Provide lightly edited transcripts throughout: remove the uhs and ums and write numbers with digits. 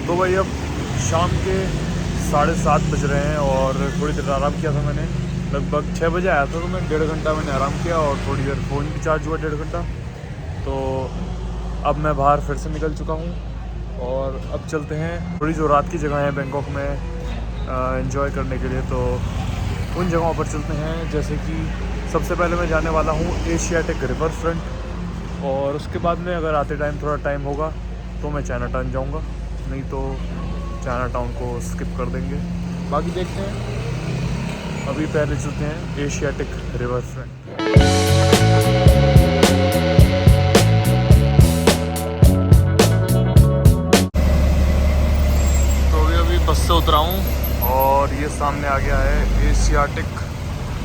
तो भाई अब शाम के 7:30 बज रहे हैं और थोड़ी देर आराम किया था मैंने। लगभग 6 बजे आया था तो मैं 1.5 घंटा मैंने आराम किया और थोड़ी देर फ़ोन भी चार्ज हुआ 1.5 घंटा। तो अब मैं बाहर फिर से निकल चुका हूँ और अब चलते हैं थोड़ी जो रात की जगह है बैंकॉक में एंजॉय करने के लिए। तो उन जगहों पर चलते हैं, जैसे कि सबसे पहले मैं जाने वाला हूँ एशियाटिक रिवर फ्रंट, और उसके बाद में अगर आते टाइम थोड़ा टाइम होगा तो मैं चाइना टाउन जाऊँगा, नहीं तो चाइना टाउन को स्किप कर देंगे। बाकी देखते हैं, अभी पहले चलते हैं एशियाटिक रिवर फ्रंट। तो अभी बस से उतरा हूँ और ये सामने आ गया है एशियाटिक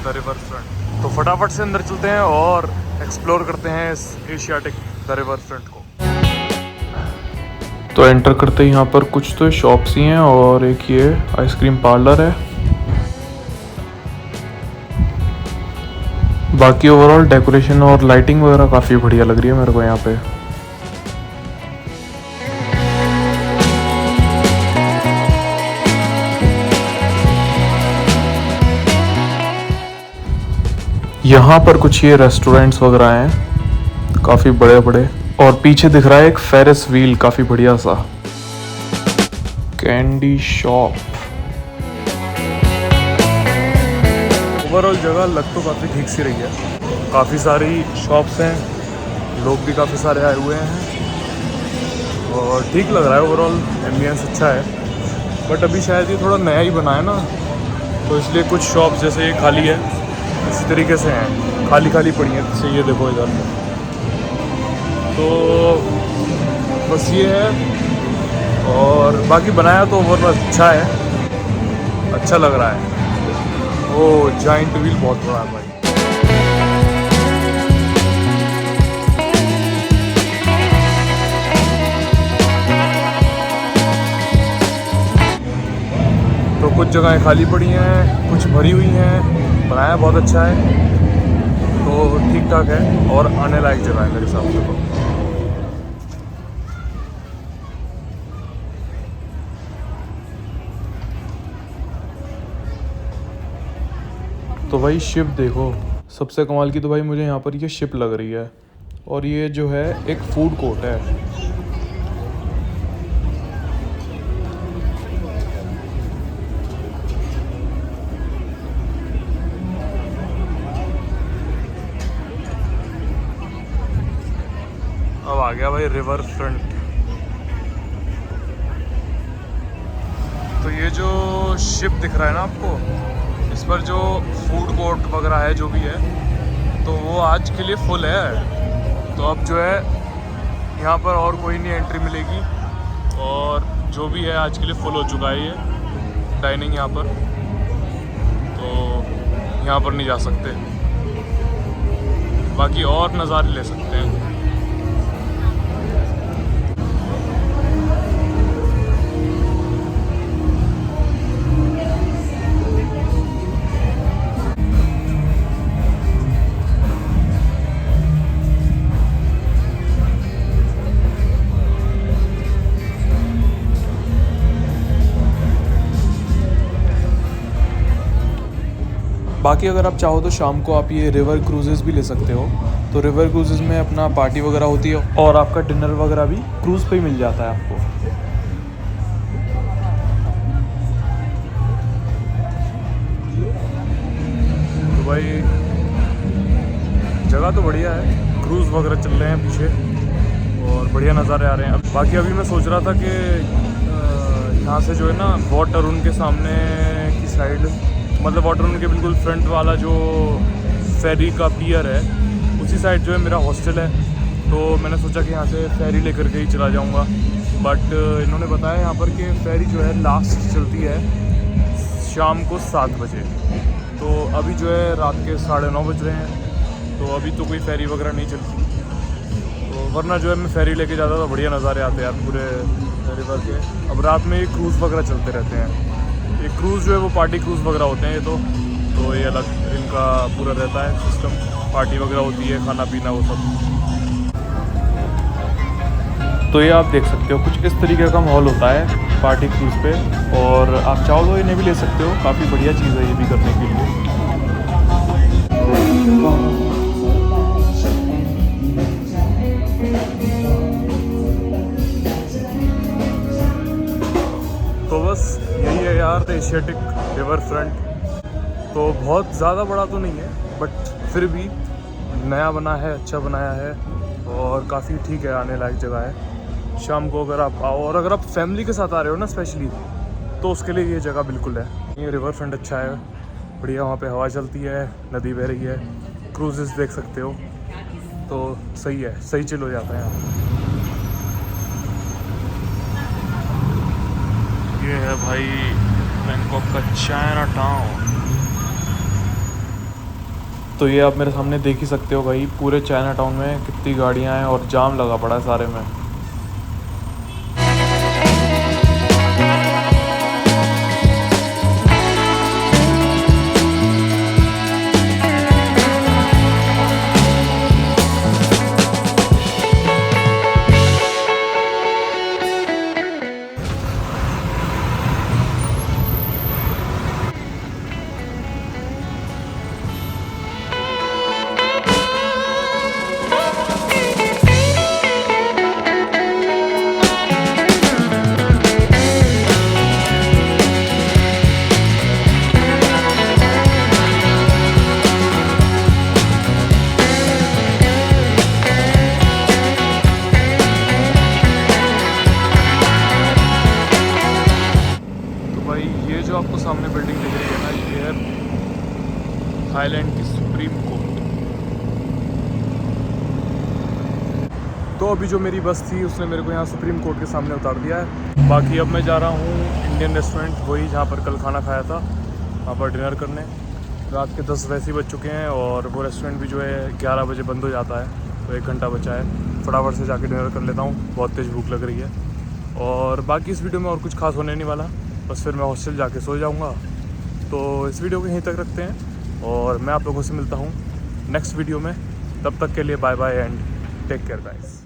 द रिवर फ्रंट। तो फटाफट से अंदर चलते हैं और एक्सप्लोर करते हैं इस एशियाटिक द रिवर फ्रंट को। तो एंटर करते ही यहाँ पर कुछ तो शॉप्स ही हैं और एक ये आइसक्रीम पार्लर है। बाकी ओवरऑल डेकोरेशन और लाइटिंग वगैरह काफ़ी बढ़िया लग रही है मेरे को यहाँ पे। यहाँ पर कुछ ये रेस्टोरेंट्स वगैरह हैं काफ़ी बड़े बड़े, और पीछे दिख रहा है एक फेरिस व्हील काफ़ी बढ़िया सा। Candy shop. ओवरऑल जगह लग तो काफ़ी ठीक सी रही है, काफ़ी सारी शॉप्स हैं, लोग भी काफ़ी सारे आए हुए हैं और ठीक लग रहा है। ओवरऑल एम्बियंस अच्छा है, बट अभी शायद ये थोड़ा नया ही बना है ना, तो इसलिए कुछ शॉप्स जैसे ये खाली है इसी तरीके से हैं, खाली खाली पड़ी हैं। जैसे ये देखो इधर में, तो बस ये है। और बाकी बनाया तो ओवरऑल अच्छा है, अच्छा लग रहा है। वो जाइंट व्हील बहुत बड़ा है भाई। तो कुछ जगहें खाली पड़ी हैं, कुछ भरी हुई हैं, बनाया बहुत अच्छा है, तो ठीक ठाक है और आने लायक जगह है मेरे हिसाब से। तो भाई शिप देखो, सबसे कमाल की तो भाई मुझे यहाँ पर ये शिप लग रही है, और ये जो है एक फूड कोर्ट है। अब आ गया भाई रिवर फ्रंट। तो ये जो शिप दिख रहा है ना आपको, इस पर जो फूड कोर्ट वगैरह है जो भी है, तो वो आज के लिए फुल है। तो अब जो है यहाँ पर और कोई नहीं एंट्री मिलेगी, और जो भी है आज के लिए फुल हो चुका है ये डाइनिंग यहाँ पर, तो यहाँ पर नहीं जा सकते। बाकी और नज़ारे ले सकते हैं। बाकी अगर आप चाहो तो शाम को आप ये रिवर क्रूजेस भी ले सकते हो। तो रिवर क्रूजेस में अपना पार्टी वगैरह होती है और आपका डिनर वगैरह भी क्रूज़ पे ही मिल जाता है आपको। तो भाई जगह तो बढ़िया है, क्रूज़ वगैरह चल रहे हैं पीछे और बढ़िया नज़ारे आ रहे हैं। बाकी अभी मैं सोच रहा था कि यहाँ से जो है ना वाटर उनके सामने की साइड, मतलब वाटर उनके बिल्कुल फ्रंट वाला जो फेरी का पियर है, उसी साइड जो है मेरा हॉस्टल है। तो मैंने सोचा कि यहाँ से फेरी लेकर के ही चला जाऊँगा, बट इन्होंने बताया यहाँ पर कि फेरी जो है लास्ट चलती है शाम को 7 बजे। तो अभी जो है रात के 9:30 बज रहे हैं, तो अभी तो कोई फेरी वगैरह नहीं चलती। तो वरना जो है मैं फेरी लेके जाता तो बढ़िया नज़ारे आते हैं यार पूरे रिवर के। अब रात में ये क्रूज़ वगैरह चलते रहते हैं। ये क्रूज़ जो है वो पार्टी क्रूज़ वगैरह होते हैं ये तो ये अलग इनका पूरा रहता है सिस्टम, पार्टी वगैरह होती है, खाना पीना वो सब। तो ये आप देख सकते हो कुछ इस तरीके का माहौल होता है पार्टी क्रूज़ पे, और आप चाहो तो इन्हें भी ले सकते हो, काफ़ी बढ़िया चीज़ है ये भी करने के लिए। तो बस यही है यार, द एशियाटिक रिवर फ्रंट। तो बहुत ज़्यादा बड़ा तो नहीं है, बट फिर भी नया बना है, अच्छा बनाया है, और काफ़ी ठीक है, आने लायक जगह है। शाम को अगर आप आओ, और अगर आप फैमिली के साथ आ रहे हो ना स्पेशली, तो उसके लिए ये जगह बिल्कुल है। ये रिवर फ्रंट अच्छा है, बढ़िया, वहाँ पे हवा चलती है, नदी बह रही है, क्रूजेस देख सकते हो, तो सही है, सही चिल हो जाता है यहाँ। ये है भाई बैंकॉक का चाइना टाउन। तो ये आप मेरे सामने देख ही सकते हो भाई, पूरे चाइना टाउन में कितनी गाड़ियाँ हैं और जाम लगा पड़ा है सारे में। ये जो आपको सामने बिल्डिंग दिख रही है ना, ये है थाईलैंड की सुप्रीम कोर्ट। तो अभी जो मेरी बस थी उसने मेरे को यहाँ सुप्रीम कोर्ट के सामने उतार दिया है। बाकी अब मैं जा रहा हूँ इंडियन रेस्टोरेंट, वही जहाँ पर कल खाना खाया था, वहाँ पर डिनर करने। रात के 10 वैसे ही बज चुके हैं, और वो रेस्टोरेंट भी जो है 11 बजे बंद हो जाता है, तो 1 घंटा बचा है। फटाफट से जाके डिनर कर लेता हूँ, बहुत तेज़ भूख लग रही है। और बाकी इस वीडियो में और कुछ खास होने नहीं वाला, बस फिर मैं हॉस्टल जाके सो जाऊंगा। तो इस वीडियो को यहीं तक रखते हैं, और मैं आप लोगों से मिलता हूँ नेक्स्ट वीडियो में। तब तक के लिए bye bye and take care guys.